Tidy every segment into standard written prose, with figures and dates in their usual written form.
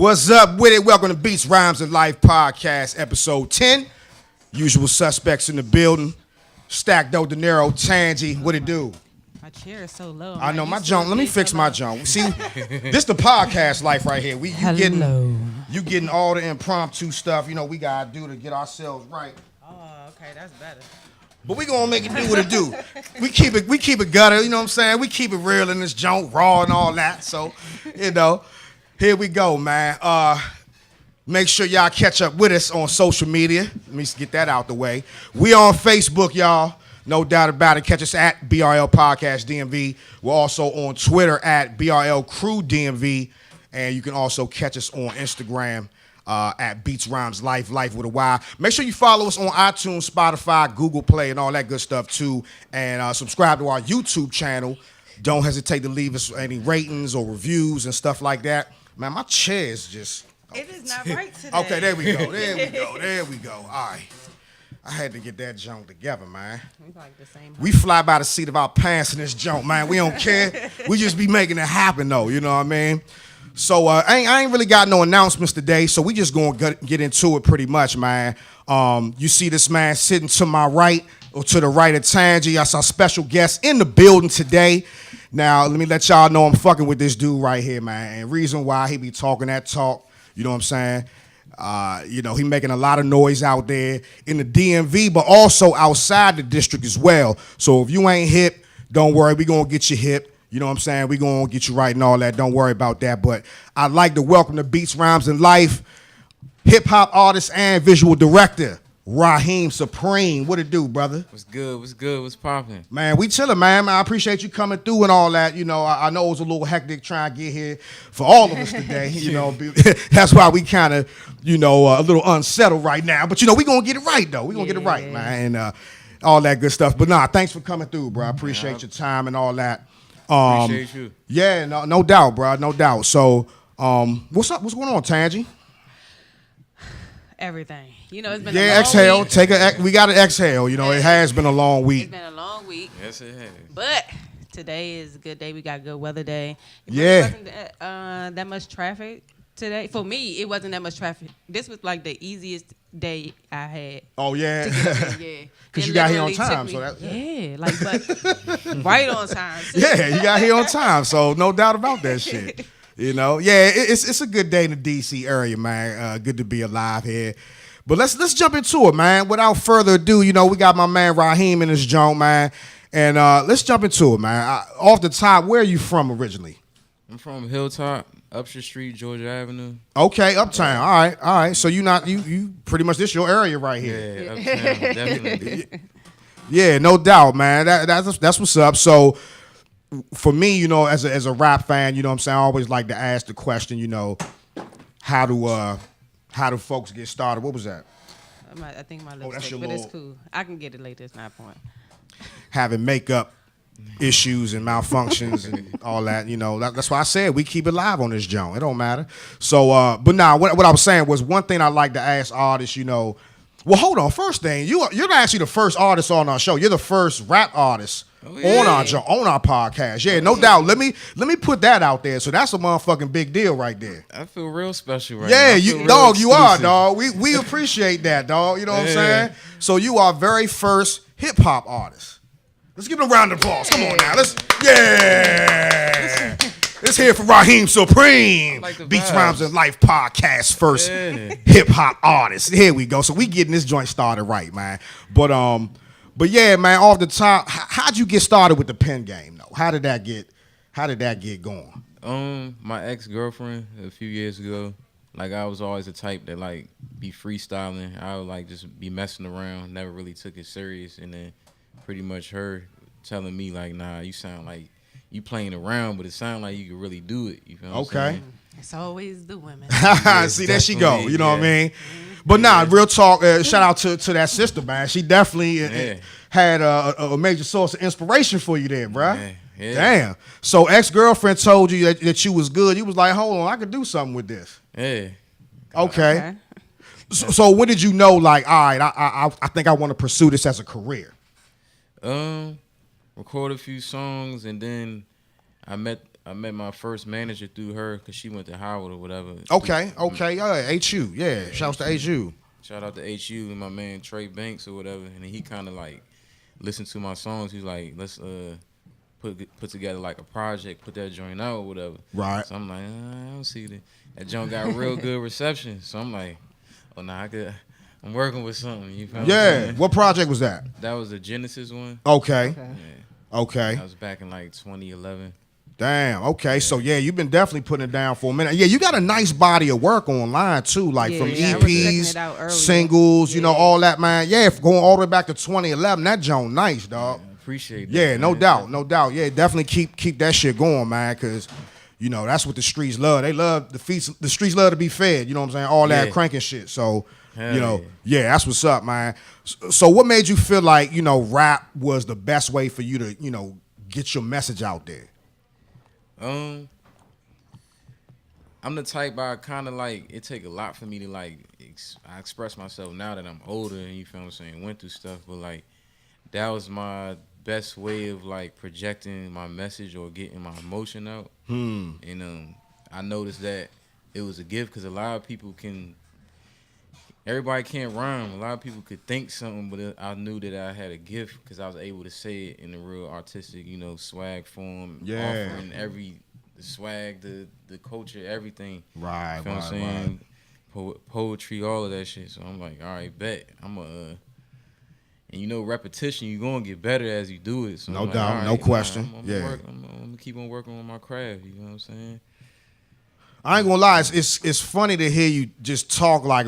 What's up with it? Welcome to Beats, Rhymes, and Life podcast, episode 10. Usual suspects in the building. Stacked De Niro, Tangy. What it do? My chair is so low. I know my jump. Let me fix my jump. See, this the podcast life right here. You getting all the impromptu stuff. You know we gotta do to get ourselves right. Oh, okay, that's better. But we gonna make it do what it do. We keep it gutter. You know what I'm saying? We keep it real in this junk, raw and all that. So, here we go, man. Make sure y'all catch up with us on social media. Let me get that out the way. We on Facebook, y'all. No doubt about it. Catch us at BRL Podcast DMV. We're also on Twitter at BRL Crew DMV. And you can also catch us on Instagram at Beats Rhymes Life with a Y. Make sure you follow us on iTunes, Spotify, Google Play, and all that good stuff too. And subscribe to our YouTube channel. Don't hesitate to leave us any ratings or reviews and stuff like that. Man, my chair is just... It is not right today. Okay, there we go. All right. I had to get that junk together, man. We like the same. We fly by the seat of our pants in this junk, man. We don't care. We just be making it happen, though. You know what I mean? So I ain't really got no announcements today, so we just gonna get into it pretty much, man. You see this man sitting to my right or to the right of Tangy. That's our special guest in the building today. Now, let me let y'all know I'm fucking with this dude right here, man. And reason why he be talking that talk, you know what I'm saying? He making a lot of noise out there in the DMV, but also outside the district as well. So if you ain't hip, don't worry, we gonna get you hip. You know what I'm saying? We gonna get you right and all that. Don't worry about that. But I'd like to welcome to Beats, Rhymes, and Life, hip-hop artist and visual director, Rahiem Supreme. What it do, brother? What's good? What's popping? Man, we chilling, man. I appreciate you coming through and all that. You know, I know it was a little hectic trying to get here for all of us today. You know, that's why we kind of, a little unsettled right now. But, we going to get it right, though. We going to get it right, man, and all that good stuff. But, thanks for coming through, bro. I appreciate your time and all that. Appreciate you. Yeah, no doubt, bro. No doubt. So, what's up? What's going on, Tangy? Everything. It's been a long exhale. week. We got to exhale. It has been a long week. It's been a long week. Yes, it has. But today is a good day. We got good weather day. It wasn't that much traffic today. For me, it wasn't that much traffic. This was like the easiest day I had. Oh, yeah? Yeah. Because you got here on time. But right on time. Yeah, you got here on time. So no doubt about that shit. It's a good day in the D.C. area, man. Good to be alive here. But let's jump into it, man. Without further ado, we got my man Rahiem in this joint, man. And let's jump into it, man. Off the top, where are you from originally? I'm from Hilltop, Upshur Street, Georgia Avenue. Okay, Uptown. All right. So you pretty much this your area right here. Yeah, Uptown, definitely. Yeah, no doubt, man. That's what's up. So for me, as a rap fan, what I'm saying, I always like to ask the question, how do folks get started? What was that? I think my lipstick, but it's cool. I can get it later. It's not a point. Having makeup issues and malfunctions and all that, that's why I said we keep it live on this joint. It don't matter. So, but what I was saying was one thing I like to ask artists, well, hold on. First thing, you're not actually the first artist on our show. You're the first rap artist on our podcast. Yeah, no doubt. Let me put that out there. So that's a motherfucking big deal right there. I feel real special right now. Yeah, you are, dog. We appreciate that, dog. You know what I'm saying? So you are very first hip hop artist. Let's give him a round of applause. Come on now. Let's hear for Rahiem Supreme. Like Beats, Rhymes, and Life podcast first hip hop artist. Here we go. So we getting this joint started right, man. But yeah, man, off the top, how'd you get started with the pen game though? How did that get going? My ex-girlfriend a few years ago, I was always the type that be freestyling. I would just be messing around, never really took it serious, and then pretty much her telling me nah, you sound like you playing around, but it sounds like you could really do it. You feel what I'm saying? It's always the women. See, there she go. You know what I mean? But real talk, shout out to that sister, man. She definitely had a major source of inspiration for you there, bro. Yeah. Damn. So ex-girlfriend told you that you was good. You was like, hold on, I could do something with this. Yeah. Okay. So when did you know, all right, I think I want to pursue this as a career? Record a few songs, and then I met I met my first manager through her because she went to Howard or whatever. Okay. HU. Yeah. Shouts to HU. Shout out to HU and my man Trey Banks or whatever. And then he kind of like listened to my songs. He's like, let's put together like a project, put that joint out or whatever. Right. So I'm like, I don't see that. That joint got real good reception. So I'm like, oh, nah, I'm working with something. You feel Yeah. What project was that? That was the Genesis one. Okay. Yeah. Okay. That was back in like 2011. Damn. Okay. So yeah, you've been definitely putting it down for a minute. Yeah, you got a nice body of work online too, like from Yeah, I was checking EPs, it out earlier. singles, you know, all that, man. Yeah, going all the way back to 2011, that joint nice, dog. I appreciate that. Yeah, no man. doubt, no doubt. Yeah, definitely keep that shit going, man, because you know that's what the streets love. They love the streets love to be fed. You know what I'm saying? All that Yeah. cranking shit. So Hell you know, yeah. yeah, that's what's up, man. So what made you feel like rap was the best way for you to get your message out there? I'm the type I kind of like. It take a lot for me to like. I express myself now that I'm older, and you feel what I'm saying. Went through stuff, but like that was my best way of like projecting my message or getting my emotion out. And I noticed that it was a gift because a lot of people everybody can't rhyme. A lot of people could think something, but I knew that I had a gift because I was able to say it in a real artistic, swag form. Yeah. Offering the swag, the culture, everything. Right, You know what I'm saying? Poetry, all of that shit. So I'm like, all right, bet. And repetition, you're going to get better as you do it. So No I'm like, doubt, all right, no question. I'm Yeah. going to keep on working on my craft. You know what I'm saying? I ain't gonna lie, it's funny to hear you just talk like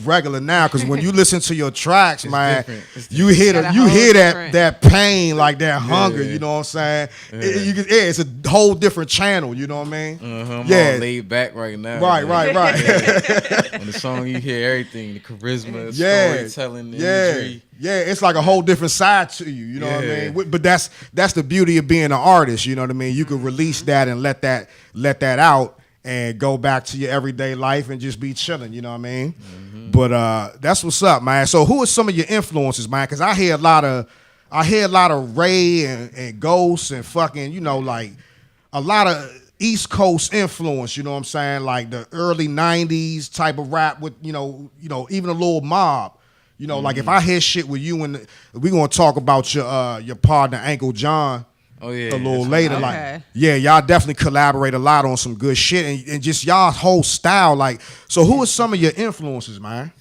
regular now, because when you listen to your tracks, man, different. you hear Got a you whole hear different- that pain, like that hunger. Yeah. You know what I'm saying? Yeah. It's a whole different channel. You know what I mean? I'm Yeah. all laid back right now. Right. On the song, you hear everything, the charisma, Yeah. storytelling, the Yeah, imagery. yeah, it's like a whole different side to you. You know what I Yeah. mean? But that's the beauty of being an artist. You know what I mean? You can release that and let that out and go back to your everyday life and just be chilling. You know what I mean? Mm-hmm. But that's what's up, man. So who are some of your influences, man? Because I hear a lot of Ray and Ghost and fucking like a lot of East Coast influence. You know what I'm saying? Like the early '90s type of rap with even a little Mob. Like if I hear shit with you and we gonna talk about your partner Uncle John. Oh yeah, A little that's later, Okay. like y'all definitely collaborate a lot on some good shit and just y'all whole style. Like, so who are some of your influences, man?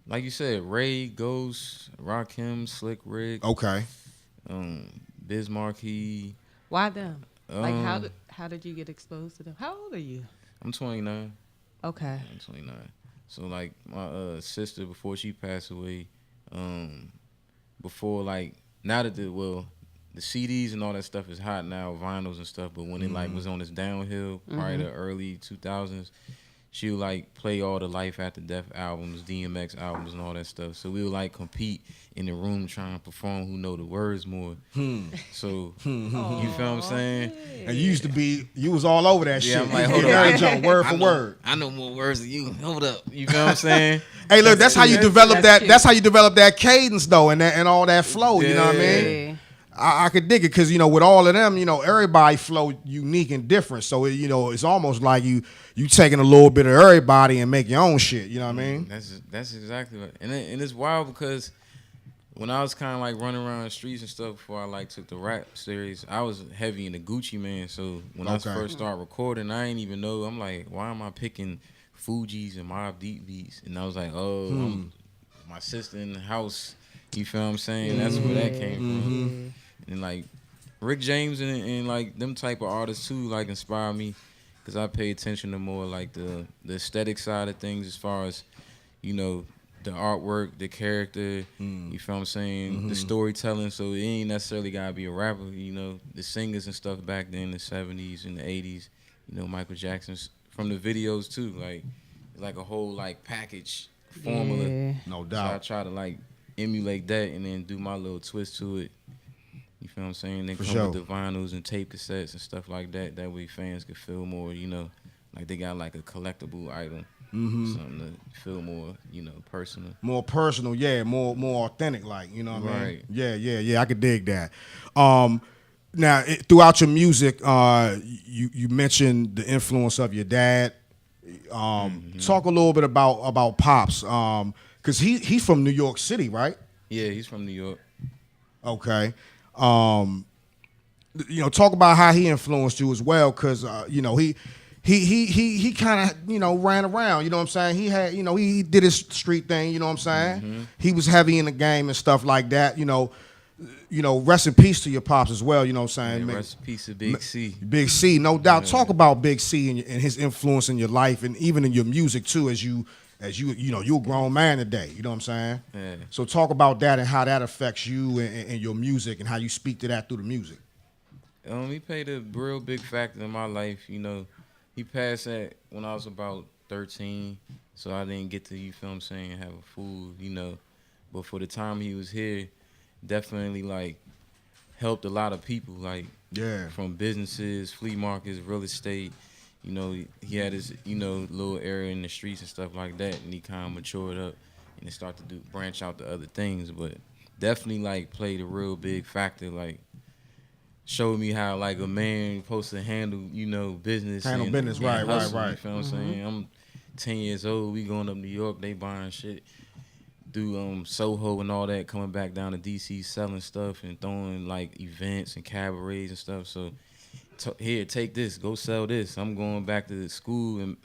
Like you said, Ray, Ghost, Rahiem, Slick Rick, Okay. Biz Markie. Why them? Like Um, how did you get exposed to them? How old are you? I'm 29. Okay. I'm 29. So like my sister, before she passed away, before like now that the CDs and all that stuff is hot now, vinyls and stuff. But when it like was on its downhill, probably the early 2000s, she would like play all the Life After Death albums, DMX albums, and all that stuff. So we would like compete in the room trying to perform who know the words more. So you feel what I'm saying? And you was all over that shit. I'm like, You hold get on. that junk word for word. I know more words than you. Hold up. You feel what I'm saying? Hey, look, that's how you develop That's that. cute. That's how you develop that cadence though, and all that flow. You know what I mean? Yeah. I could dig it because with all of them, everybody flow unique and different. So it's almost like you taking a little bit of everybody and make your own shit. You know what I mean? That's exactly right. And it's wild because when I was kind of like running around the streets and stuff before I like took the rap series, I was heavy in the Gucci Man. So when I Okay. first started recording, I ain't even know. I'm like, why am I picking Fugees and Mobb Deep beats? And I was like, my sister in the house. You feel what I'm saying? That's where that came from. And like Rick James and like them type of artists too like inspire me because I pay attention to more like the aesthetic side of things as far as the artwork, the character, you feel what I'm saying, the storytelling. So it ain't necessarily gotta be a rapper, the singers and stuff back then in the 70s and the 80s, Michael Jackson's from the videos too, like a whole like package formula. Yeah. No So I doubt. try to like emulate that and then do my little twist to it. You feel what I'm saying? Then For come sure. with the vinyls and tape cassettes and stuff like that. That way fans could feel more, like they got like a collectible item. Something to feel more, personal. More personal, yeah, more authentic, like, you know what I mean? Right. Yeah, I could dig that. now throughout your music, you mentioned the influence of your dad. Talk a little bit about Pops, because he's from New York City, right? Yeah, he's from New York. Okay. Talk about how he influenced you as well, because he kind of ran around. You know what I'm saying? He had he did his street thing. You know what I'm saying? He was heavy in the game and stuff like that. Rest in peace to your pops as well. You know what I'm saying? Yeah, rest in peace to Big C. Big C, no doubt. Yeah. Talk about Big C and his influence in your life and even in your music too, as you're a grown man today. You know what I'm saying? Yeah. So talk about that and how that affects you and your music and how you speak to that through the music. He played a real big factor in my life. He passed that when I was about 13, so I didn't get to, you feel what I'm saying, have a fool, But for the time he was here, definitely like helped a lot of people, like from businesses, flea markets, real estate. He had his little area in the streets and stuff like that, and he kind of matured up and it started to branch out to other things. But definitely like played a real big factor, like showed me how like a man supposed to handle business. Right, hustle, right. You feel what I'm saying? I'm 10 years old. We going up New York. They buying shit. Do Soho and all that, coming back down to DC selling stuff and throwing like events and cabarets and stuff. So here, take this, go sell this. I'm going back to school and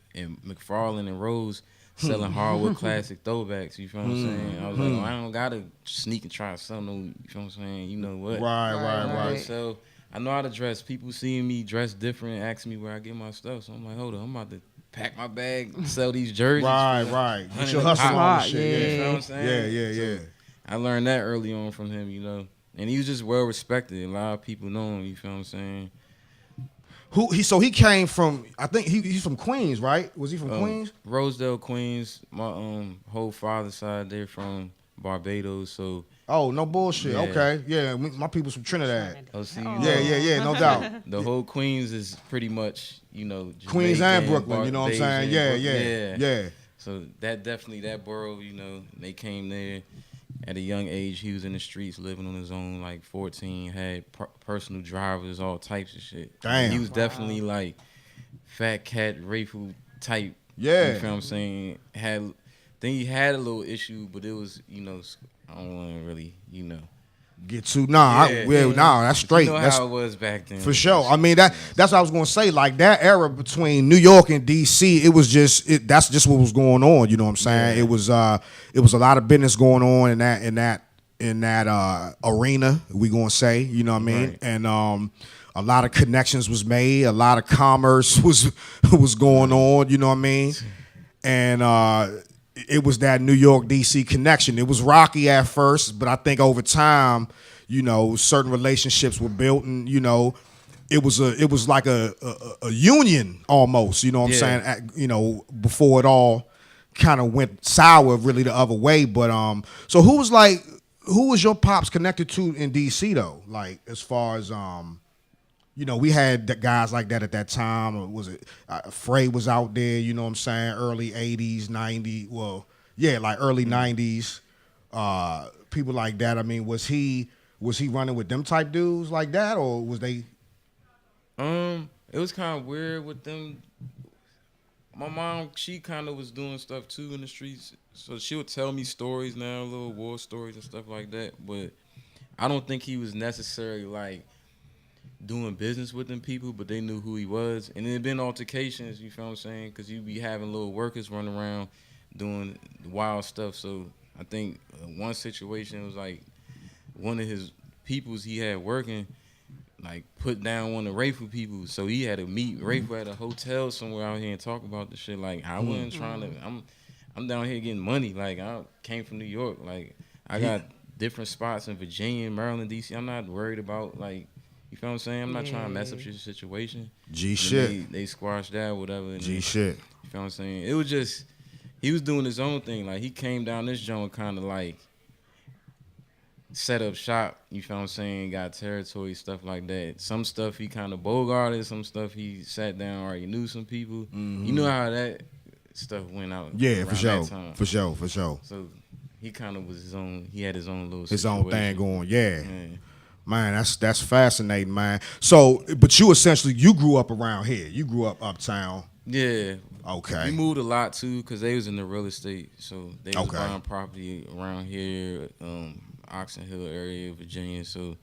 McFarland and Rose selling hardwood classic throwbacks. You feel what I'm saying? I was like, I don't gotta sneak and try to sell no. You feel what I'm saying? You know what? Right. So I know how to dress. People seeing me dress different, asking me where I get my stuff. So I'm like, hold on, I'm about to pack my bag, sell these jerseys. Right. Get your hustle on and shit. Yeah. You know what I'm saying? Yeah. So I learned that early on from him, And he was just well respected. A lot of people know him, you feel what I'm saying? So he came from, I think he's from Queens, right? Was he from Queens? Rosedale, Queens. My whole father's side, they're from Barbados, so. Oh, no bullshit. Yeah. Okay. Yeah, my people's from Trinidad. Oh, see, Yeah, no doubt. The whole Queens is pretty much, Queens and Jamaican, Brooklyn, you know what I'm saying? Yeah. So that borough, they came there at a young age. He was in the streets living on his own, like 14, had personal drivers, all types of shit. Damn. He was definitely like fat cat, rifle type. Yeah. You feel what I'm saying? Then he had a little issue, but it was, I don't want to really, Get to that's straight. That's how it was back then. for sure. I mean that's what I was gonna say. Like that era between New York and DC, it was that's just what was going on. You know what I'm saying? Yeah. It was a lot of business going on in that arena. We gonna say, you know what I mean? Right. And a lot of connections was made. A lot of commerce was going on. You know what I mean? And it was that New York DC connection. It was rocky at first, but I think over time, certain relationships were built, and it was like a union almost. You know what I'm saying? Before it all kind of went sour, really the other way. But so who was your pops connected to in DC though? Like as far as we had guys like that at that time. Or was it Frey was out there, you know what I'm saying, early 80s, 90s, like early 90s, people like that. I mean, was he running with them type dudes like that, or was they? It was kind of weird with them. My mom, she kind of was doing stuff too in the streets, so she would tell me stories now, little war stories and stuff like that, but I don't think he was necessarily like doing business with them people, but they knew who he was. And there had been altercations, you feel what I'm saying? Because you be having little workers running around doing wild stuff. So I think one situation was like one of his peoples he had working, like put down one of the Rayful people. So he had to meet Rayful at a hotel somewhere out here and talk about the shit. Like I wasn't trying to, I'm down here getting money. Like I came from New York. Like I got different spots in Virginia, Maryland, DC. I'm not worried about like, you feel what I'm saying? I'm not trying to mess up your situation. Shit. They squashed that, whatever. And shit. You feel what I'm saying? It was just, he was doing his own thing. Like, he came down this joint kind of like set up shop, you feel what I'm saying? Got territory, stuff like that. Some stuff he kind of bogarted, some stuff he sat down, already knew some people. Mm-hmm. You know how that stuff went out. Yeah, for sure. That time. For sure. So he kind of was he had his own little his situation. own thing going, yeah. Man, that's fascinating, man. So, but you essentially you grew up around here. You grew up uptown. Yeah. Okay. We moved a lot too because they was in the real estate, so they was Okay. buying property around here, Oxon Hill area, Virginia. So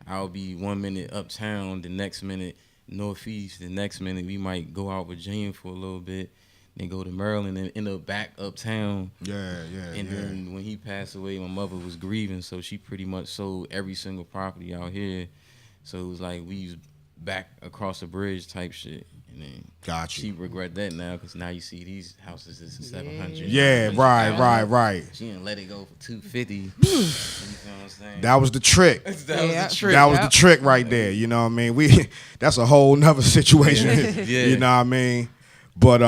I'll be 1 minute uptown, the next minute northeast, the next minute we might go out Virginia for a little bit, then go to Maryland and end up back uptown. Yeah. And then when he passed away, my mother was grieving, so she pretty much sold every single property out here. So it was like we was back across the bridge type shit. And then Gotcha. she regret that now because now you see these houses is 700. Yeah, right. She didn't let it go for 250. You know what I'm saying? That was the trick. That was the trick. That was the trick right there. You know what I mean? That's a whole nother situation. Yeah. You know what I mean? But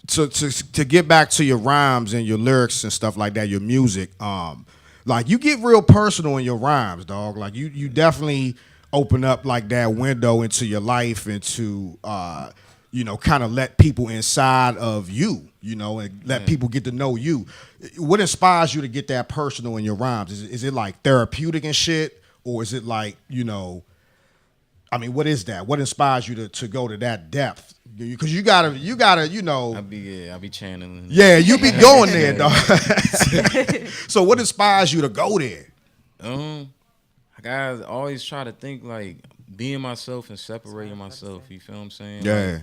to get back to your rhymes and your lyrics and stuff like that, your music, like you get real personal in your rhymes, dog. Like you definitely open up like that window into your life and to kind of let people inside of you, and let people get to know you. What inspires you to get that personal in your rhymes? Is it like therapeutic and shit, or is it like what is that? What inspires you to go to that depth? Because you gotta, I'll be channeling. Yeah, you be going there, dog. So what inspires you to go there? I always try to think like being myself and separating myself. You feel what I'm saying? Yeah. Like,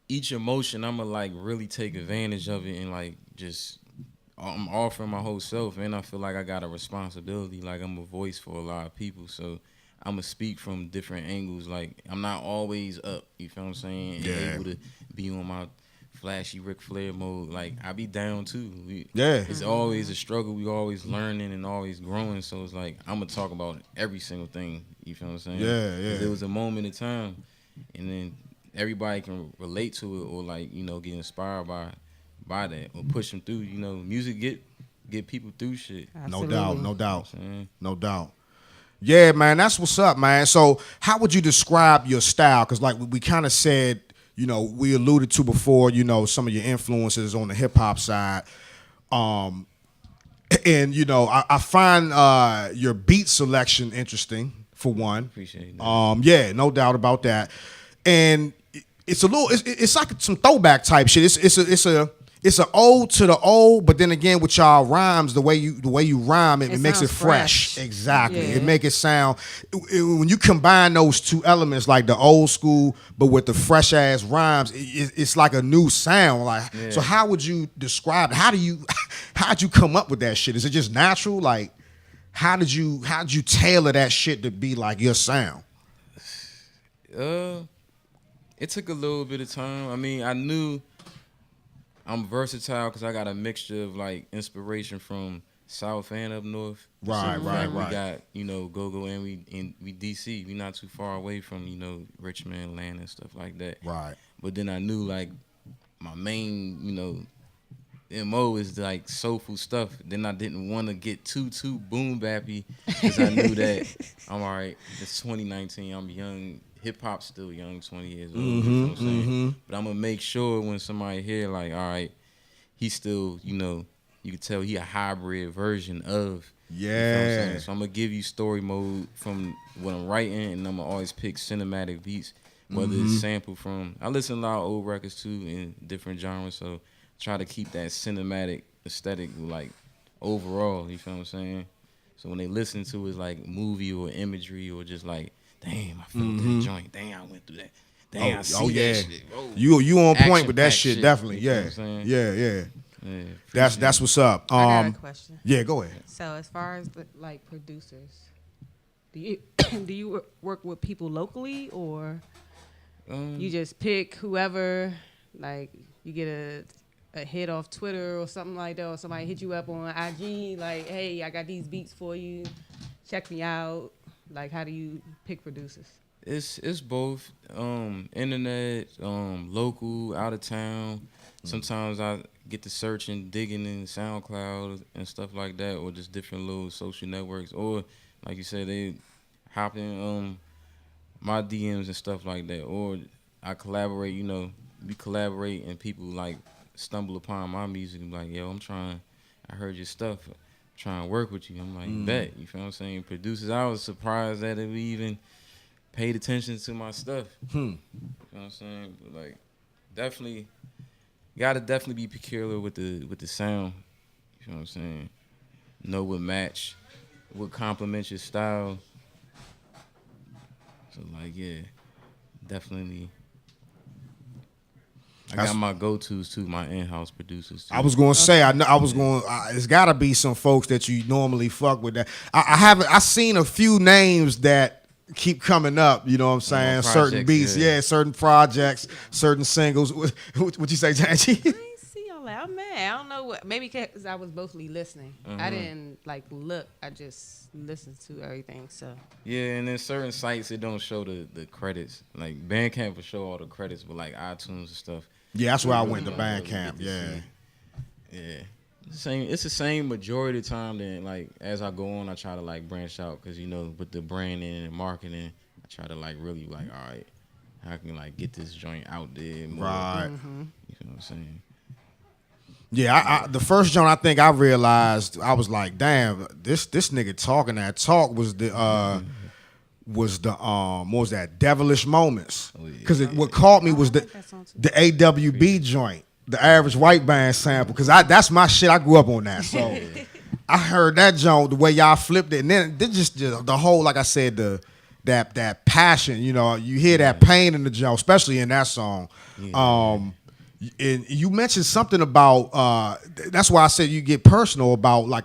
each emotion, I'ma like really take advantage of it and like just I'm offering my whole self, and I feel like I got a responsibility. Like I'm a voice for a lot of people, so I'ma speak from different angles. Like I'm not always up. You feel what I'm saying? And able to be on my flashy Ric Flair mode. Like I be down too. It's always a struggle. We always learning and always growing. So it's like I'm gonna talk about every single thing. You feel what I'm saying? Yeah. There was a moment in time, and then everybody can relate to it or like get inspired by that or push them through. Music get people through shit. Absolutely. No doubt. Yeah, man, that's what's up, man. So how would you describe your style? Because like we kind of said, we alluded to before, some of your influences on the hip hop side. And, I find your beat selection interesting, for one. Appreciate that. Yeah, no doubt about that. And it's it's like some throwback type shit. It's an ode to the old, but then again with y'all rhymes, the way you rhyme, it makes it fresh. Exactly. Yeah. It make it sound when you combine those two elements, like the old school, but with the fresh ass rhymes, it's like a new sound. Like, so how would you describe it? How'd you come up with that shit? Is it just natural? Like, how did you tailor that shit to be like your sound? It took a little bit of time. I mean, I knew I'm versatile because I got a mixture of like inspiration from South and up north. Right. We got go-go and we DC. We not too far away from Richmond, Atlanta, and stuff like that. Right. But then I knew like my main MO is like soulful stuff. Then I didn't want to get too boom bappy because I knew that I'm all right. It's 2019. I'm young. Hip hop's still young, 20 years old. You know what I'm saying? But I'm gonna make sure when somebody hear like, all right, he's still, you can tell he a hybrid version of. Yeah. You know what I'm saying? So I'm gonna give you story mode from what I'm writing, and I'm gonna always pick cinematic beats, whether it's sample from. I listen to a lot of old records too in different genres, so try to keep that cinematic aesthetic like overall. You feel what I'm saying? So when they listen to it, it's like movie or imagery or just like, damn, I felt that joint. Damn, I went through that. Damn, I see that shit. Whoa. You on point with that Action-packed shit, shit, definitely. you know Yeah. what I'm saying? Yeah. Yeah, That's what's up. I got a question. Yeah, go ahead. So as far as like producers, do you do you work with people locally or you just pick whoever? Like you get a hit off Twitter or something like that, or somebody hit you up on IG like, hey, I got these beats for you. Check me out. Like, how do you pick producers? It's both internet, local, out of town. Sometimes I get to searching, digging in SoundCloud and stuff like that, or just different little social networks, or like you said, they hop in my DMs and stuff like that, or I collaborate. We collaborate and people like stumble upon my music and be like, yo, I heard your stuff. trying to work with you. I'm like, bet. You feel what I'm saying? Producers, I was surprised that they even paid attention to my stuff. You know what I'm saying? But like, definitely, you gotta definitely be peculiar with the sound. You know what I'm saying? Know what match, what complements your style. So like, yeah, definitely. I got my go-tos too, my in-house producers too. I was going to say, it's got to be some folks that you normally fuck with. That I seen a few names that keep coming up. You know what I'm saying? Certain beats, certain projects, certain singles. What you say, Janji? I ain't see all that. I'm mad. I don't know what. Maybe because I was mostly listening. I didn't like look. I just listened to everything. So yeah, and then certain sites it don't show the credits. Like Bandcamp will show all the credits, but like iTunes and stuff. Yeah, that's where I went to Bandcamp. Yeah. It's the same majority of the time. Then like as I go on, I try to like branch out because you know with the branding and marketing, I try to like really like all right, how can like get this joint out there more? Right. You know what I'm saying? Yeah, the first joint I think I realized I was like, damn, this nigga talking that talk was the what was that Devilish Moments? Because what caught me was the AWB joint, the Average White Band sample. Because that's my shit. I grew up on that, so I heard that joint the way y'all flipped it, and then just the whole, like I said, that passion. You know, you hear that pain in the joint, especially in that song. And you mentioned something about that's why I said you get personal about like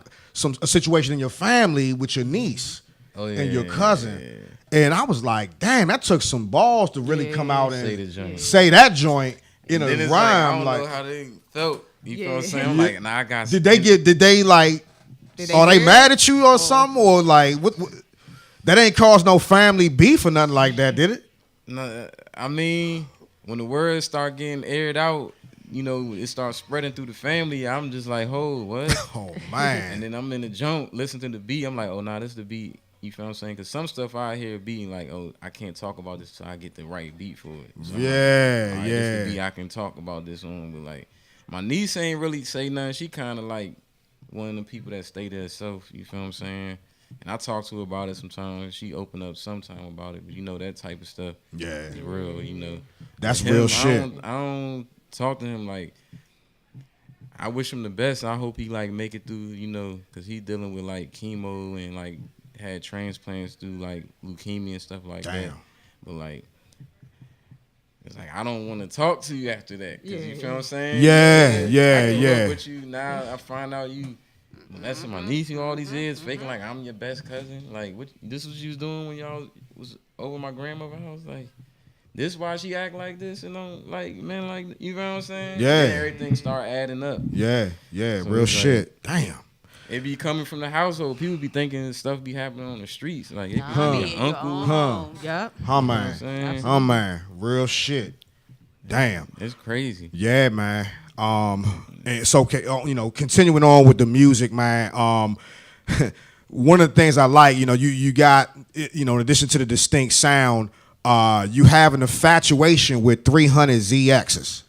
a situation in your family with your niece and your cousin. And I was like, damn, that took some balls to really come out and say that joint in a rhyme. Like, I don't know how they felt. You feel what I'm saying? I'm like, nah, I got. Did they mad at you or something, or like what? That ain't caused no family beef or nothing like that, did it? No, I mean, when the words start getting aired out, you know, it starts spreading through the family. I'm just like, oh, what? Oh man! And then I'm in the junk, listening to the beat. I'm like, oh, nah, this is the beat. You feel what I'm saying? Because some stuff I hear being like, oh, I can't talk about this till I get the right beat for it. So yeah, like, this the beat I can talk about this on. But like, my niece ain't really say nothing. She kind of like one of the people that stay there herself. You feel what I'm saying? And I talk to her about it sometimes. She open up sometime about it. But you know, that type of stuff is real, you know. That's real shit. I don't talk to him like, I wish him the best. I hope he like make it through, you know, because he dealing with like chemo and like had transplants through like leukemia and stuff like that. But like, it's like I don't want to talk to you after that. Cause you feel what I'm saying? Yeah. But you now, I find out you molesting my niece you all these years, faking like I'm your best cousin. Like, what? This was you was doing when y'all was over my grandmother's house. Like, this why she act like this and like, man, like, you know what I'm saying? Yeah. And everything start adding up. Yeah, so real shit. Like, damn. It be coming from the household. People be thinking stuff be happening on the streets. Like, it be your uncle. Yep. Man. Real shit. Damn. It's crazy. Yeah, man. And so, you know, continuing on with the music, man. One of the things I like, you know, you got, you know, in addition to the distinct sound, you have an infatuation with 300 ZXs.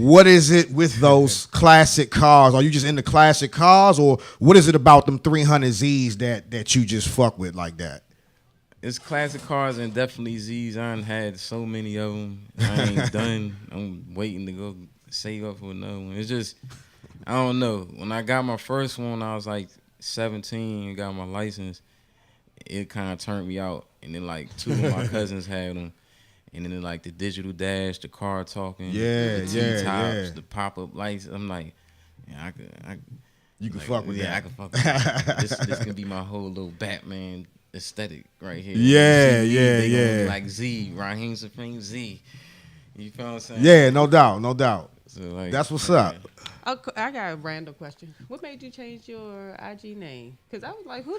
What is it with those classic cars? Are you just into classic cars, or what is it about them 300 Zs that you just fuck with like that? It's classic cars and definitely Zs. I done had so many of them. I ain't done. I'm waiting to go save up for another one. It's just, I don't know. When I got my first one, I was like 17 and got my license. It kind of turned me out. And then like two of my cousins had them. And then like the digital dash, the car talking, the T-tops, the pop-up lights. I'm like, yeah, you can like, fuck with that. I can fuck with that. This can be my whole little Batman aesthetic right here. Yeah. Like Z, Rahiem Supreme Z. You feel what I'm saying? Yeah, no doubt. So like, that's what's up. I got a random question. What made you change your IG name? Because I was like, who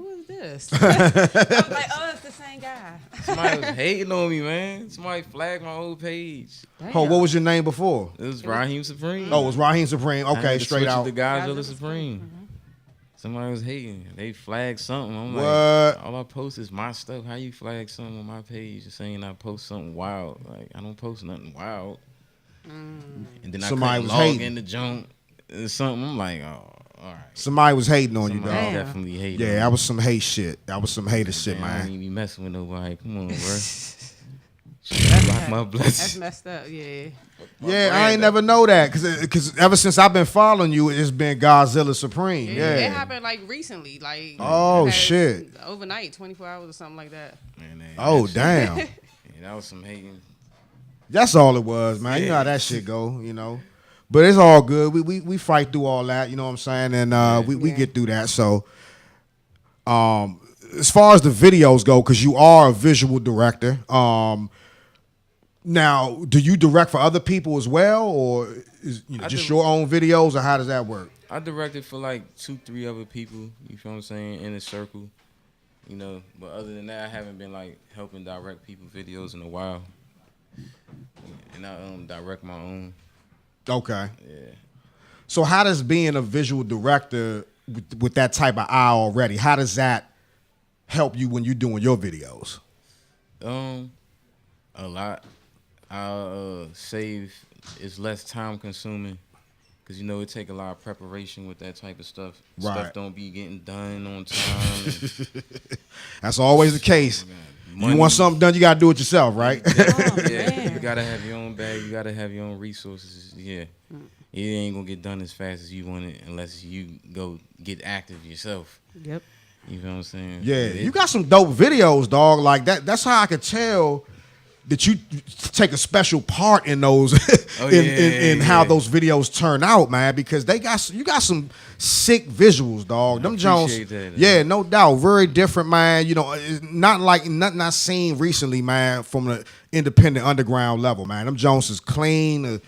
is this? I was like, oh, it's the same guy. Somebody was hating on me, man. Somebody flagged my whole page. Damn. Oh, what was your name before? It was Rahiem Supreme. Oh, it was Rahiem Supreme. Okay, straight out. The Godzilla Supreme. Mm-hmm. Somebody was hating. They flagged something. I'm what? Like, all I post is my stuff. How you flag something on my page saying I post something wild? Like, I don't post nothing wild. And then somebody was log in the junk or something. I'm like, oh, all right. Somebody was hating on you, Somebody dog. Damn. definitely hated. Yeah, that was some hate shit. That was some hater shit, Man, I man. ain't even messing with nobody. Come on, bro. That's, Block my that's blessings. messed up. Yeah. Yeah, I ain't never know that because ever since I've been following you, it's been Godzilla Supreme. Yeah. It happened like recently, like Oh, it had shit. overnight, 24 hours or something like that. Man, Oh, that shit- damn. Yeah, that was some hating. That's all it was, man. You know how that shit go, you know. But it's all good. We fight through all that, you know what I'm saying? And we get through that. So as far as the videos go, because you are a visual director, now, do you direct for other people as well, or is just your own videos, or how does that work? I directed for like 2-3 other people, you feel what I'm saying, in a circle. You know, but other than that, I haven't been like helping direct people videos in a while. And I direct my own. Okay. Yeah. So how does being a visual director with that type of eye already, how does that help you when you're doing your videos? A lot. I'll save. It's less time consuming because you know it take a lot of preparation with that type of stuff. Right. Stuff don't be getting done on time. And, That's always the case. You want something done, you gotta do it yourself, right? yeah, you gotta have your own bag. You gotta have your own resources. Yeah, it ain't gonna get done as fast as you want it unless you go get active yourself. Yep. You know what I'm saying? Yeah, you got some dope videos, dog. Like that. That's how I could tell that you take a special part in those, in how those videos turn out, man. Because you got some sick visuals, dog. Them Jones, that, yeah, no doubt, very different, man. You know, it's not like nothing I seen recently, man, from the independent underground level, man. Them Jones is clean.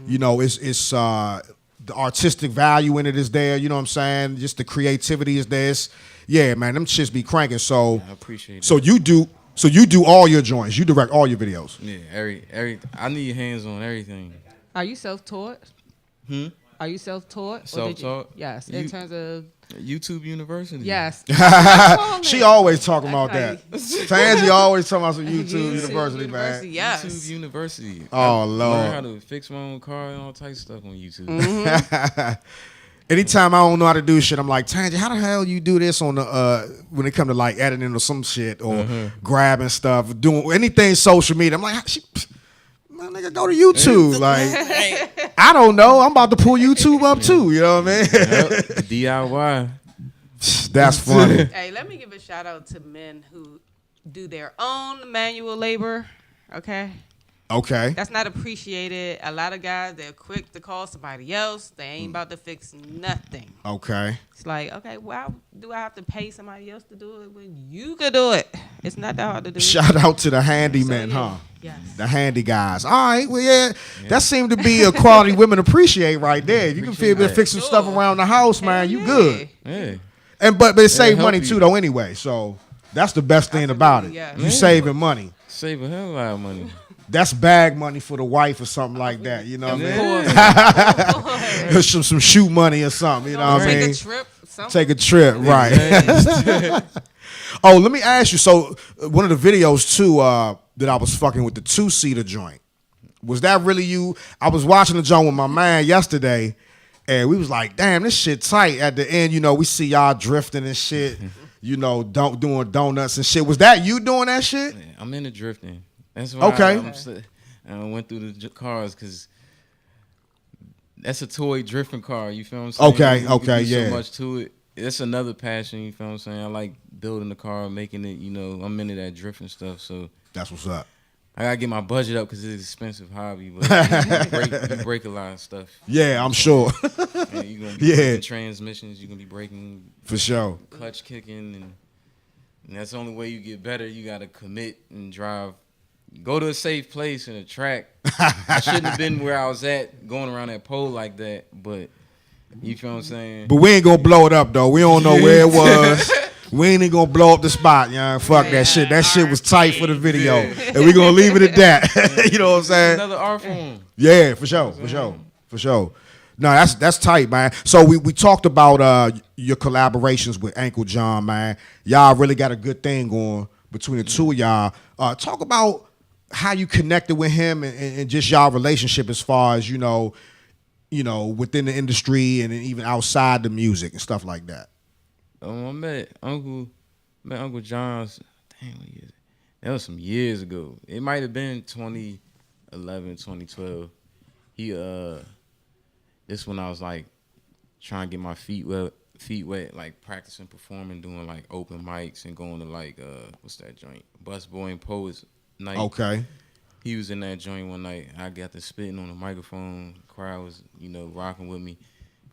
You know, it's the artistic value in it is there. You know what I'm saying? Just the creativity is there. Yeah, man, them shits be cranking. So I appreciate that. So you do all your joints. You direct all your videos. Yeah, every I need hands on everything. Are you self-taught? Are you self-taught? Self-taught? Yes. In terms of YouTube University. yes. She always talking about That's that. Tansy always talking about some YouTube University, man. Yes. YouTube University. Oh, I Lord. learned how to fix my own car and all types of stuff on YouTube. Anytime I don't know how to do shit, I'm like, Tansy, how the hell you do this on the when it come to like editing or some shit or grabbing stuff, doing anything social media? I'm like, my nigga, go to YouTube. Like, I don't know. I'm about to pull YouTube up too. You know what I mean? DIY. That's funny. Hey, let me give a shout out to men who do their own manual labor. Okay. Okay. That's not appreciated. A lot of guys, they're quick to call somebody else. They ain't about to fix nothing. Okay. It's like, okay, why do I have to pay somebody else to do it when you could do it? It's not that hard to do. Shout out to the handymen, So, yeah. huh? Yes. The handy guys. All right, well, yeah, that seemed to be a quality women appreciate right there. If you can feel to fix some stuff around the house, man, you good. Yeah. And but it save help money you. too, though. Anyway, so that's the best thing about it. yeah. You saving money. Save a hell of a lot of money. That's bag money for the wife or something like that. You know what I mean? some shoe money or something. You know what I Take mean? a trip. Something. Take a trip, right? Oh, let me ask you. So one of the videos too that I was fucking with the 2-seater joint. Was that really you? I was watching the joint with my man yesterday, and we was like, "Damn, this shit tight." At the end, you know, we see y'all drifting and shit. You know, doing donuts and shit. Was that you doing that shit? Yeah, I'm into drifting. That's why Okay. I went through the cars because that's a toy drifting car. You feel what I'm saying? Okay, You can do yeah. so much to it. That's another passion. You feel what I'm saying? I like building the car, making it. You know, I'm into that drifting stuff. So That's what's up. I gotta get my budget up because it's an expensive hobby. But you break a lot of stuff. Yeah, I'm sure. And you're gonna be Yeah. breaking transmissions. You're gonna be breaking For sure. clutch kicking, and that's the only way you get better. You gotta commit and drive. Go to a safe place and a track. I shouldn't have been where I was at, going around that pole like that. But you feel what I'm saying? But we ain't gonna blow it up though. We don't know where it was. We ain't even gonna blow up the spot, young. Fuck that shit. That shit was tight for the video, and we gonna leave it at that. You know what I'm saying? Another art form. Yeah, for sure. No, that's tight, man. So we talked about your collaborations with Uncle John, man. Y'all really got a good thing going between the two of y'all. Talk about how you connected with him and just y'all relationship as far as you know within the industry and even outside the music and stuff like that? I met Uncle John's. Damn, what year is it? That was some years ago. It might have been 2011, 2012. He this when I was like trying to get my feet wet, like practicing performing, doing like open mics and going to like what's that joint? Busboy and Poets night. Okay. He was in that joint one night. I got to spitting on the microphone. The crowd was, rocking with me.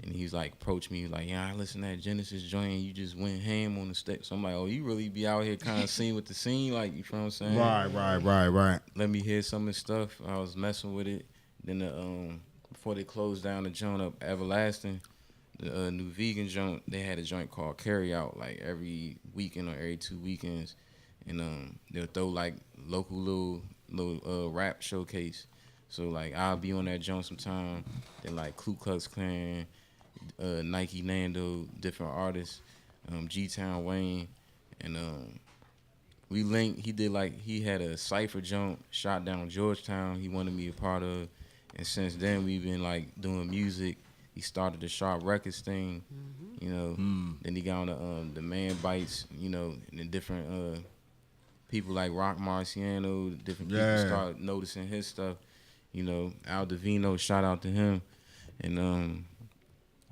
And he's like, approached me, like, yeah, I listened to that Genesis joint, and you just went ham on the stage. So I'm like, oh, you really be out here kind of seeing with the scene, like, you feel what I'm saying? Right. Let me hear some of the stuff. I was messing with it. Then before they closed down the joint up Everlasting, the new vegan joint, they had a joint called Carry Out, like every weekend or every 2 weekends. And they'll throw like local little rap showcase. So like I'll be on that joint sometime. Then like Ku Klux Klan, Nike Nando, different artists, G-Town Wayne, and we linked. He had a cypher joint shot down Georgetown. He wanted me a part of, and since then we've been like doing music. He started the Sharp Records thing, Then he got on the Man Bites, and the different people like Rock Marciano, different people start noticing his stuff. Al Davino, shout out to him, and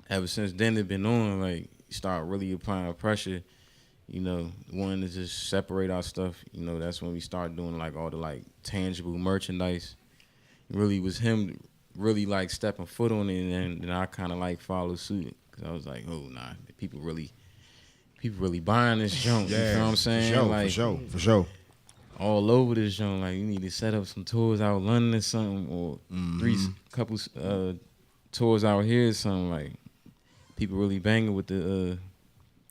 ever since then it been on. Like, start really applying pressure, wanting to just separate our stuff. That's when we started doing like all the like tangible merchandise. It really was him, really like stepping foot on it, and then I kind of like followed suit because I was like, oh nah, people really buying this junk. You know what I'm saying? For sure. All over this joint, like you need to set up some tours out London or something, or couple tours out here or something. Like, people really banging with the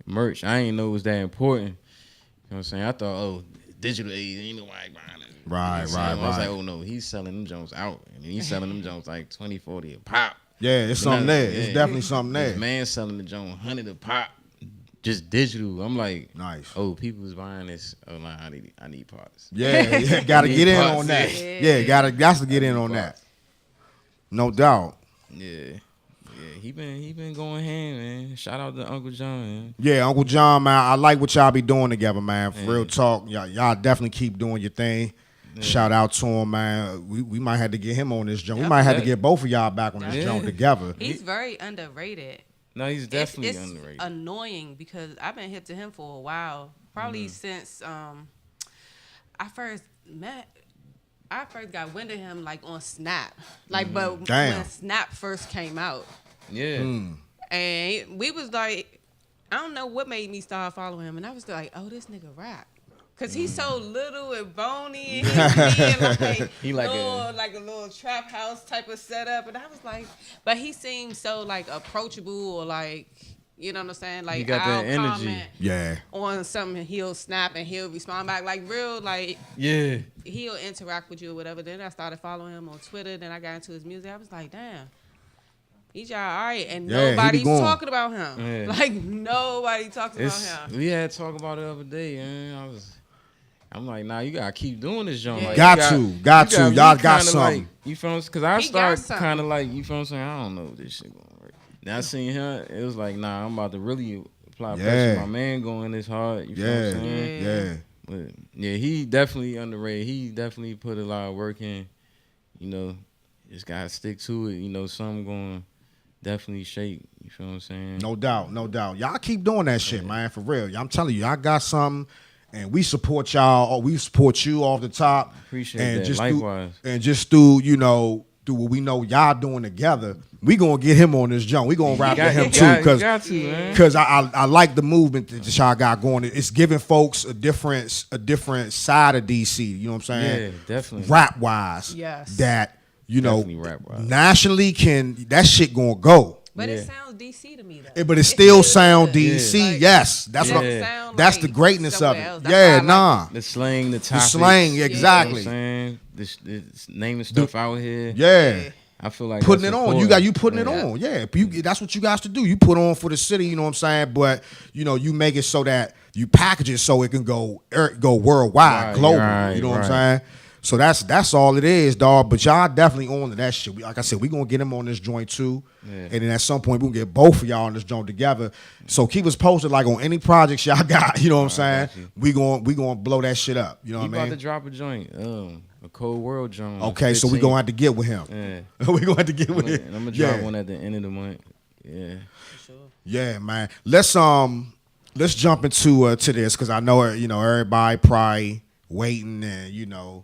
merch. I ain't know it was that important. You know what I'm saying? I thought, oh, digital age, ain't nobody buying it. Right. I was like, oh no, he's selling them joints out, and he's selling them joints like 20, 40 a pop. Yeah, it's something there. It's definitely something there. This man selling the joint 100 a pop. Just digital. I'm like, nice. Oh, people's buying this. Oh, like, I need parts. Yeah, gotta get in on that. Yeah, got to get in on that. No doubt. Yeah, he been going ham, man. Shout out to Uncle John, man. Yeah, Uncle John, man. I like what y'all be doing together, man. For real talk, y'all definitely keep doing your thing. Yeah. Shout out to him, man. We might have to get him on this joint. We might have to get both of y'all back on this joint together. He's very underrated. No, he's definitely it's underrated. Annoying because I've been hip to him for a while. Probably since I first got wind of him like on Snap. Like, but when Snap first came out. Yeah. And we was like, I don't know what made me start following him. And I was like, oh, this nigga rap. Cause he's so little and bony, and he like a little trap house type of setup, and I was like, but he seemed so like approachable, or like, you know what I'm saying? Like, he got that energy, on something, he'll snap and he'll respond back, like real, like he'll interact with you or whatever. Then I started following him on Twitter. Then I got into his music. I was like, damn. He's all right, and nobody's talking about him. Yeah. Like, nobody talks about him. We had to talk about it the other day, and I'm like, nah, you gotta keep doing this, John. Like, got to. Y'all got something. Like, you feel me? Because I start kind of like, you feel what I'm saying? I don't know if this shit gonna work. Then I seen him, it was like, nah, I'm about to really apply pressure. My man going this hard. You feel what I'm saying? Yeah. But yeah, he definitely underrated. He definitely put a lot of work in. Just gotta stick to it. Something going definitely shake. You feel what I'm saying? No doubt. Y'all keep doing that shit, man. For real. I'm telling you, y'all got something. And we support y'all. We support you off the top. Appreciate and that. Just likewise. Just through what we know y'all doing together, we gonna get him on this jump. We gonna rap to him too, because I like the movement that y'all got going. It's giving folks a different side of DC. You know what I'm saying? Yeah, definitely. Rap wise, yes. That nationally that shit gonna go. But it sounds DC to me though. But it still sound DC. Yeah. Like, yes, that's what. That's the greatness of it. The slang, the topics. The slang, exactly. You know what I'm saying? This naming stuff out here. Yeah. I feel like putting it on. You putting it on. Yeah. That's what you guys to do. You put on for the city, you know what I'm saying? But you make it so that you package it so it can go worldwide, global. You know what I'm saying? So that's all it is, dog. But y'all definitely on to that shit. Like I said, we gonna get him on this joint too, and then at some point we gonna get both of y'all on this joint together. So keep us posted, like on any projects y'all got. You know what I'm saying? We gonna blow that shit up. You know what I mean? About to drop a joint, a Cold World joint. Okay, so we gonna have to get with him. Yeah, we gonna have to get with him. And I'm gonna drop one at the end of the month. Yeah, For sure. Yeah, man. Let's jump into to this because I know everybody probably waiting, and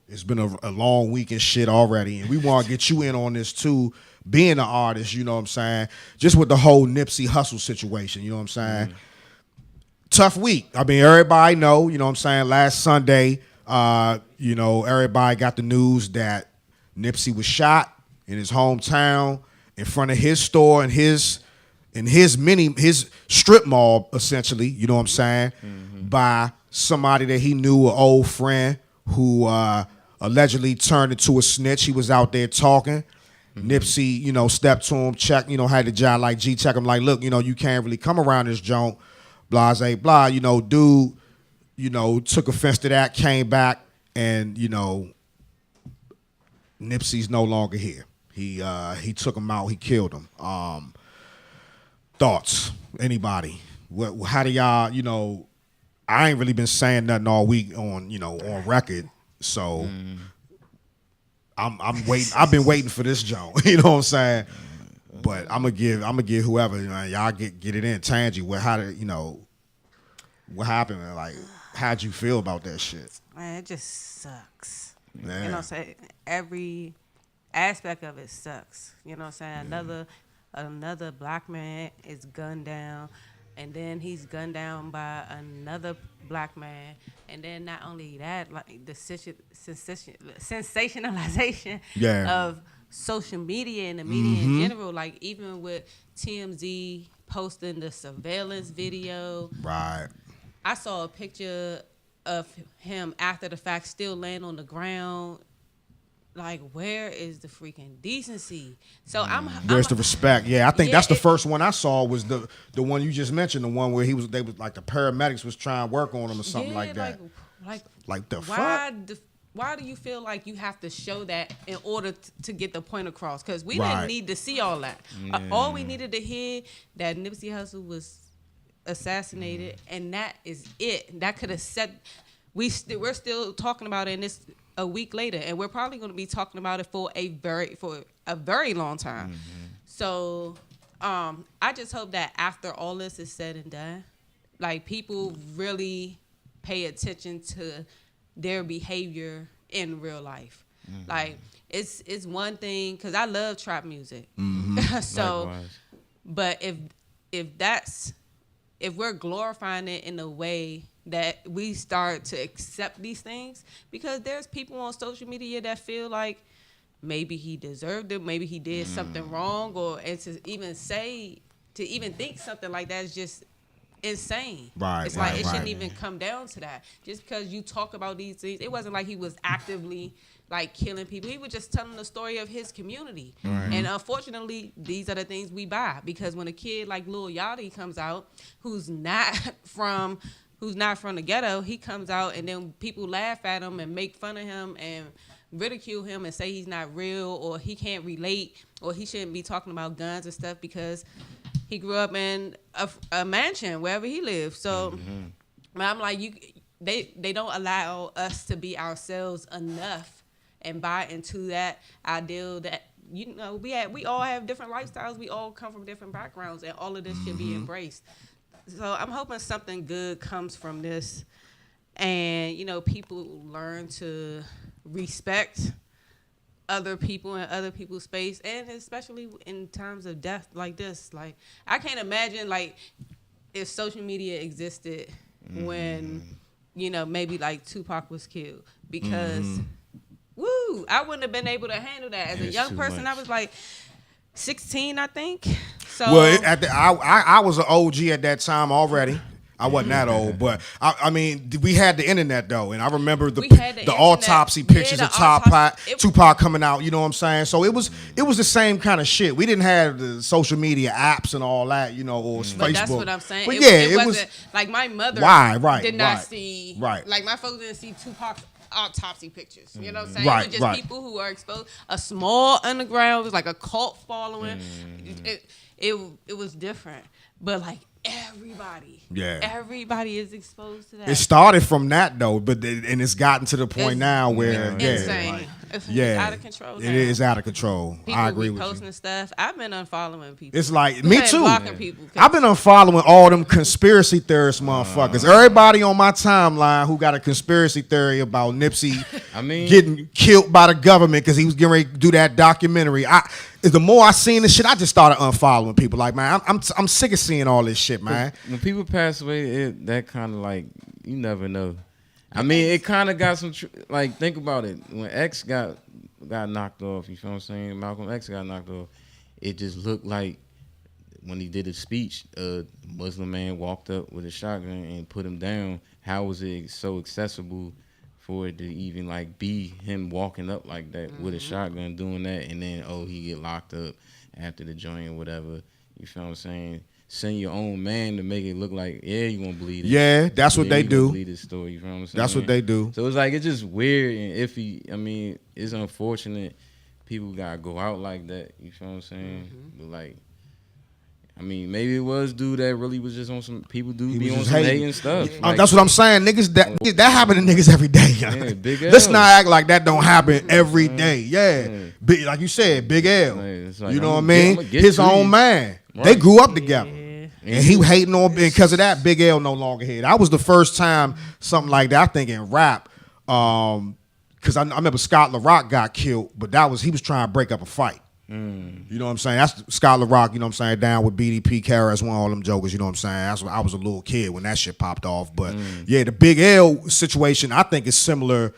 it's been a long week and shit already, and we want to get you in on this too, being an artist. You know what I'm saying? Just with the whole Nipsey Hussle situation. You know what I'm saying? Tough week. I mean, everybody know. You know what I'm saying? Last Sunday, everybody got the news that Nipsey was shot in his hometown in front of his store and his strip mall, essentially, you know what I'm saying, by somebody that he knew, an old friend who allegedly turned into a snitch. He was out there talking. Nipsey, stepped to him, checked, had the job like G check him like, look, you can't really come around this joint, blase, blah. Dude, took offense to that, came back, and, Nipsey's no longer here. He took him out, he killed him. Thoughts? Anybody? How do y'all? I ain't really been saying nothing all week on record, so I'm waiting. I've been waiting for this joint. You know what I'm saying? But I'm gonna give whoever y'all get it in. Tangy, what happened? Man? Like, how'd you feel about that shit? Man, it just sucks. Man. You know what I'm saying? Every aspect of it sucks. You know what I'm saying? Another black man is gunned down, and then he's gunned down by another black man, and then not only that, like the sensationalization of social media and the media in general, like even with TMZ posting the surveillance video. Right. I saw a picture of him after the fact still laying on the ground. Like, where is the freaking decency? So Where's the respect? Yeah, I think that's the first one I saw was the one you just mentioned, the one where they was like the paramedics was trying to work on him or something like that. Like the fuck? Why do you feel like you have to show that in order to get the point across? Because we didn't need to see all that. All we needed to hear that Nipsey Hussle was assassinated, and that is it. That could have said we're still talking about it in this a week later, and we're probably going to be talking about it for a very long time. So I just hope that after all this is said and done, like, people really pay attention to their behavior in real life. Like, it's one thing, because I love trap music. So likewise. But if we're glorifying it in a way that we start to accept these things, because there's people on social media that feel like maybe he deserved it, maybe he did something wrong, and to even think something like that is just insane. Right. It's like it shouldn't even come down to that. Just because you talk about these things, it wasn't like he was actively like killing people. He was just telling the story of his community. And unfortunately, these are the things we buy, because when a kid like Lil Yachty comes out, who's not from the ghetto, he comes out and then people laugh at him and make fun of him and ridicule him and say he's not real, or he can't relate, or he shouldn't be talking about guns and stuff because he grew up in a mansion wherever he lived. So I'm like, they don't allow us to be ourselves enough and buy into that ideal that we all have different lifestyles, we all come from different backgrounds, and all of this should be embraced. So I'm hoping something good comes from this, and people learn to respect other people and other people's space, and especially in times of death like this. Like, I can't imagine like if social media existed when maybe like Tupac was killed, because I wouldn't have been able to handle that as a young person. Much. I was like 16, I think. So I was an OG at that time already. I wasn't that old, but I mean, we had the internet though, and I remember the autopsy pictures of Tupac coming out. You know what I'm saying? So it was the same kind of shit. We didn't have the social media apps and all that, or Facebook. But that's what I'm saying. But it wasn't like my mother did not see. Right. Like, my folks didn't see Tupac's autopsy pictures. You know what I'm saying? Right, It was just right. people who are exposed. A small underground, it was like a cult following. It was different, but like everybody is exposed to that. It started from that though, and it's gotten to the point now where insane. It's out of control. Now. It is out of control. People I agree with you. Posting stuff. I've been unfollowing people. It's like me too. Blocking people. I've been unfollowing all them conspiracy theorist motherfuckers. Everybody on my timeline who got a conspiracy theory about Nipsey getting killed by the government because he was getting ready to do that documentary. The more I seen this shit, I just started unfollowing people. Like, man, I'm sick of seeing all this shit, man. When people pass away, that kind of like, you never know. I mean, it kind of got some, like, think about it. When X got knocked off, you feel what I'm saying? Malcolm X got knocked off. It just looked like when he did his speech, a Muslim man walked up with a shotgun and put him down. How was it so accessible for it to even like be him walking up like that with a shotgun doing that, and then he get locked up after the joint or whatever? You feel what I'm saying? Send your own man to make it look like you gonna believe it. Yeah, that's what they do. Believe this story. You feel what I'm saying? That's what they do. So it's like it's just weird and iffy. I mean, it's unfortunate people gotta go out like that. You feel what I'm saying? But like, I mean, maybe it was dude that really was just on some people be on some hating stuff. Like, that's what I'm saying, niggas. That happen to niggas every day. Yeah, Big L. Let's not act like that don't happen every day. Yeah, Big, like you said, Big L. Like, you know what I mean? His own man. Right. They grew up together. And he hating on, because of that, Big L no longer here. That was the first time something like that, I think, in rap. Because I remember Scott LaRock got killed, but he was trying to break up a fight. You know what I'm saying? That's Scott LaRock, you know what I'm saying, down with BDP, KRS One, all them jokers, you know what I'm saying? That's when I was a little kid when that shit popped off. But yeah, the Big L situation, I think, is similar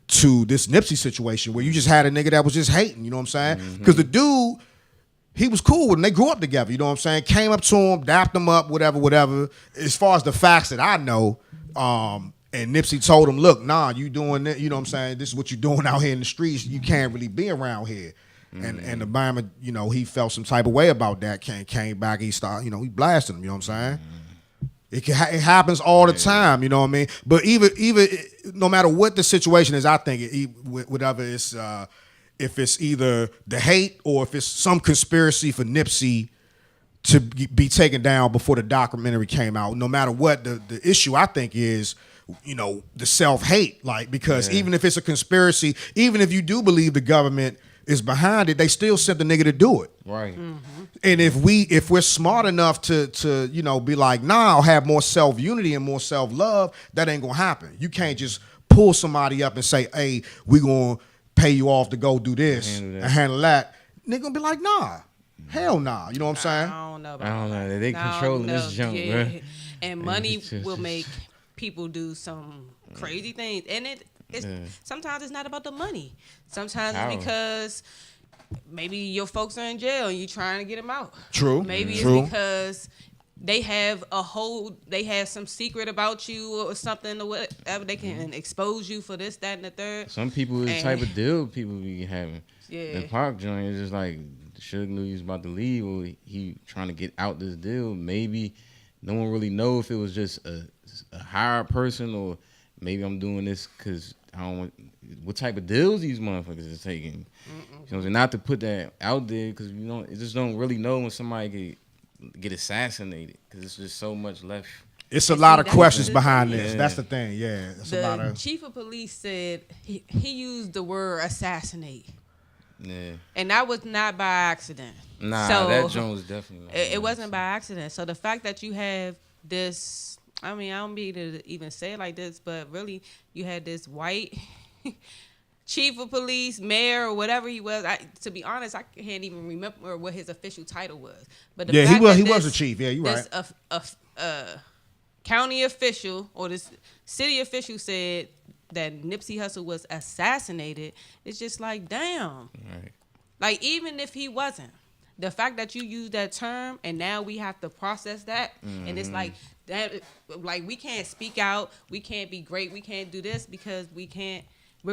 to this Nipsey situation where you just had a nigga that was just hating, you know what I'm saying? Because the dude, he was cool with him. They grew up together, you know what I'm saying? Came up to him, dapped him up, whatever. As far as the facts that I know, and Nipsey told him, look, nah, you doing that, you know what I'm saying? This is what you're doing out here in the streets. You can't really be around here. And Obama, you know, he felt some type of way about that. Came back, he started, you know, he blasted him, you know what I'm saying? It happens all the time, you know what I mean? But even no matter what the situation is, I think whatever it's if it's either the hate or if it's some conspiracy for Nipsey to be taken down before the documentary came out, no matter what, the issue I think is, you know, the self-hate. Like, because even if it's a conspiracy, even if you do believe the government is behind it, they still sent the nigga to do it. Right. And if we're smart enough to you know, be like, nah, I'll have more self-unity and more self-love, that ain't gonna happen. You can't just pull somebody up and say, hey, we gonna pay you off to go do this and handle that. Nigga gonna be like, nah, hell nah. You know what I'm saying? I don't know. I don't know. They controlling this junk, bro. And money will make people do some crazy things. And it's sometimes it's not about the money. Sometimes it's because maybe your folks are in jail and you're trying to get them out. True. Maybe True. it's because they have some secret about you or something or whatever. They can expose you for this, that, and the third. Some people, the type of deal people be having. Yeah. The Park joint is just like, Suge knew he was about to leave, or he trying to get out this deal. Maybe no one really know if it was just a hired person, or maybe I'm doing this because I don't want. What type of deals these motherfuckers is taking? You know what I'm saying? Not to put that out there, because you just don't really know when somebody get assassinated, because it's just so much left. It's a lot of questions behind this. That's the thing. Yeah, it's a lot of. The chief of police said he used the word assassinate. Yeah. And that was not by accident. Nah, so that joint was definitely not. It wasn't by accident. So the fact that you have this, I mean, I don't mean to even say it like this, but really you had this white chief of police, mayor, or whatever he was. To be honest, I can't even remember what his official title was. But the fact he was a chief. Yeah, you're right. This county official or this city official said that Nipsey Hussle was assassinated. It's just like, damn. Right. Like, even if he wasn't, the fact that you use that term and now we have to process that, and it's like that, like, we can't speak out, we can't be great, we can't do this because we're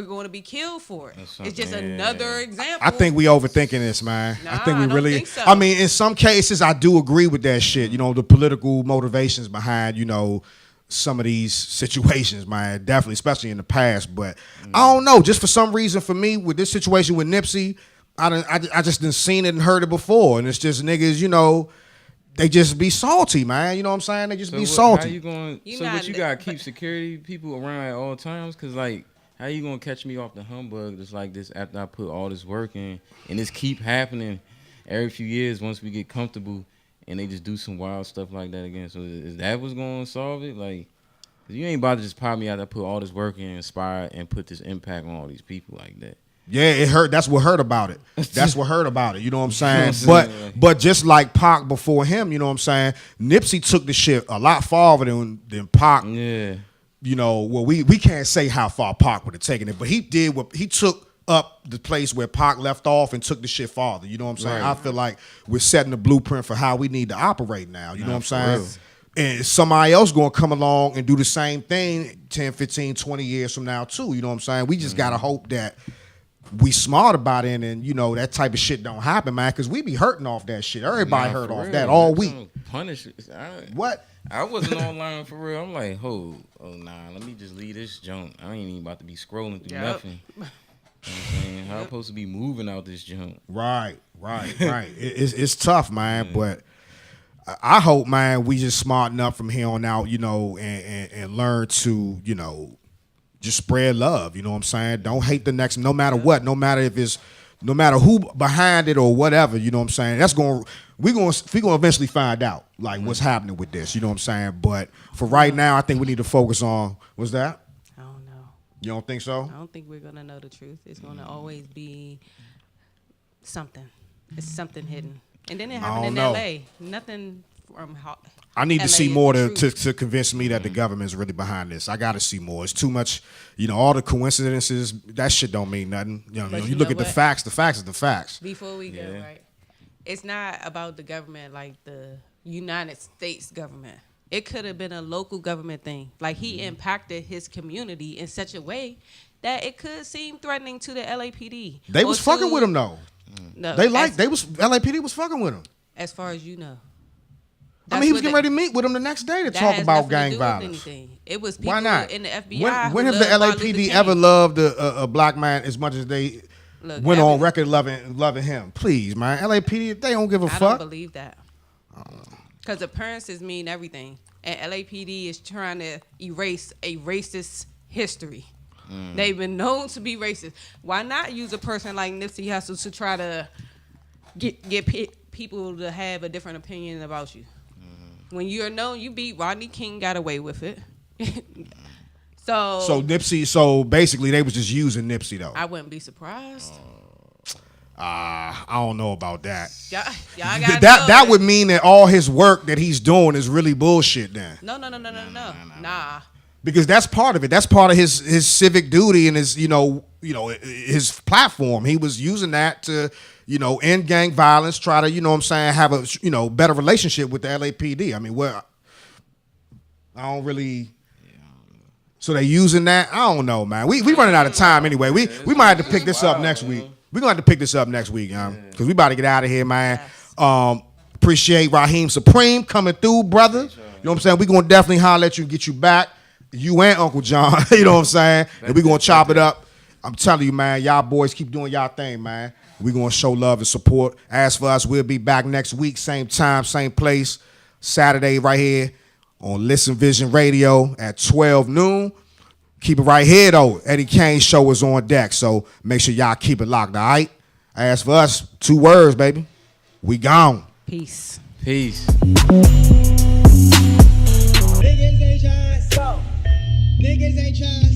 going to be killed for it. It's just another example. I think we overthinking this, man. Nah, I think we I don't really. think so. I mean, in some cases, I do agree with that shit. You know, the political motivations behind, you know, some of these situations, man. Definitely, especially in the past. But I don't know. Just for some reason, for me, with this situation with Nipsey, I just done seen it and heard it before, and it's just niggas, you know, they just be salty, man. You know what I'm saying? They just be salty. How you going? But you gotta keep security people around at all times, cause like, how you gonna catch me off the humbug just like this after I put all this work in, and this keep happening every few years once we get comfortable, and they just do some wild stuff like that again. So is that what's gonna solve it? Like, you ain't about to just pop me out. I put all this work in, inspire, and put this impact on all these people like that. Yeah, it hurt. That's what hurt about it. That's what hurt about it. You know what I'm saying? But just like Pac before him, you know what I'm saying? Nipsey took the shit a lot farther than Pac. Yeah. You know, well, we can't say how far Pac would have taken it, but he did what he took up the place where Pac left off and took the shit farther. You know what I'm saying? Right. I feel like we're setting the blueprint for how we need to operate now. You know what I'm saying? And somebody else going to come along and do the same thing 10, 15, 20 years from now too. You know what I'm saying? We just got to hope that we smart about it, and you know that type of shit don't happen, man. Because we be hurting off that shit. Everybody hurt off that all week. Punish what? I wasn't online for real. I'm like, oh nah, let me just leave this junk. I ain't even about to be scrolling through nothing. You know what I'm saying? How I'm supposed to be moving out this junk? Right. It's tough, man. But I hope, man, we just smarten up from here on out, you know, and learn to, you know, just spread love, you know what I'm saying? Don't hate the next, no matter what, no matter who behind it or whatever, you know what I'm saying? We're going to eventually find out like what's happening with this, you know what I'm saying? But for right now, I think we need to focus on, what's that? I don't know. You don't think so? I don't think we're going to know the truth. It's going to always be something. It's something hidden. And then it happened in LA. Nothing from I need LA to see more to convince me that the government is really behind this. I got to see more. It's too much, you know, all the coincidences, that shit don't mean nothing. You know, you look at the facts is the facts. Before we go, right? It's not about the government like the United States government. It could have been a local government thing. Like he impacted his community in such a way that it could seem threatening to the LAPD. They was fucking with him though. No, LAPD was fucking with him. As far as you know. I mean, he was getting ready to meet with him the next day to talk about gang violence. It was people in the FBI. When have the LAPD ever loved a black man as much as they went on record loving him? Please, man. LAPD, they don't give a fuck. I don't believe that. Because appearances mean everything. And LAPD is trying to erase a racist history. They've been known to be racist. Why not use a person like Nipsey Hussle to try to get people to have a different opinion about you? When you're known, you beat Rodney King, got away with it. So Nipsey, so basically they was just using Nipsey though. I wouldn't be surprised. I don't know about that. Y'all that would mean that all his work that he's doing is really bullshit then. No. Nah. Because that's part of it. That's part of his civic duty and his his platform. He was using that to, end gang violence, try to, have a, better relationship with the LAPD. I mean, I don't really. So they using that? I don't know, man. We running out of time anyway. We might have to pick this up next week. We're going to have to pick this up next week, because we about to get out of here, man. Appreciate Rahiem Supreme coming through, brother. You know what I'm saying? We're going to definitely holler at you and get you back. You and Uncle John, you know what I'm saying? And we're going to chop it up. I'm telling you, man, y'all boys keep doing y'all thing, man. We're going to show love and support. As for us, we'll be back next week, same time, same place, Saturday right here on Listen Vision Radio at 12 noon. Keep it right here, though. Eddie Kane's show is on deck, so make sure y'all keep it locked, all right? As for us, 2 words, baby. We gone. Peace. Niggas ain't trying to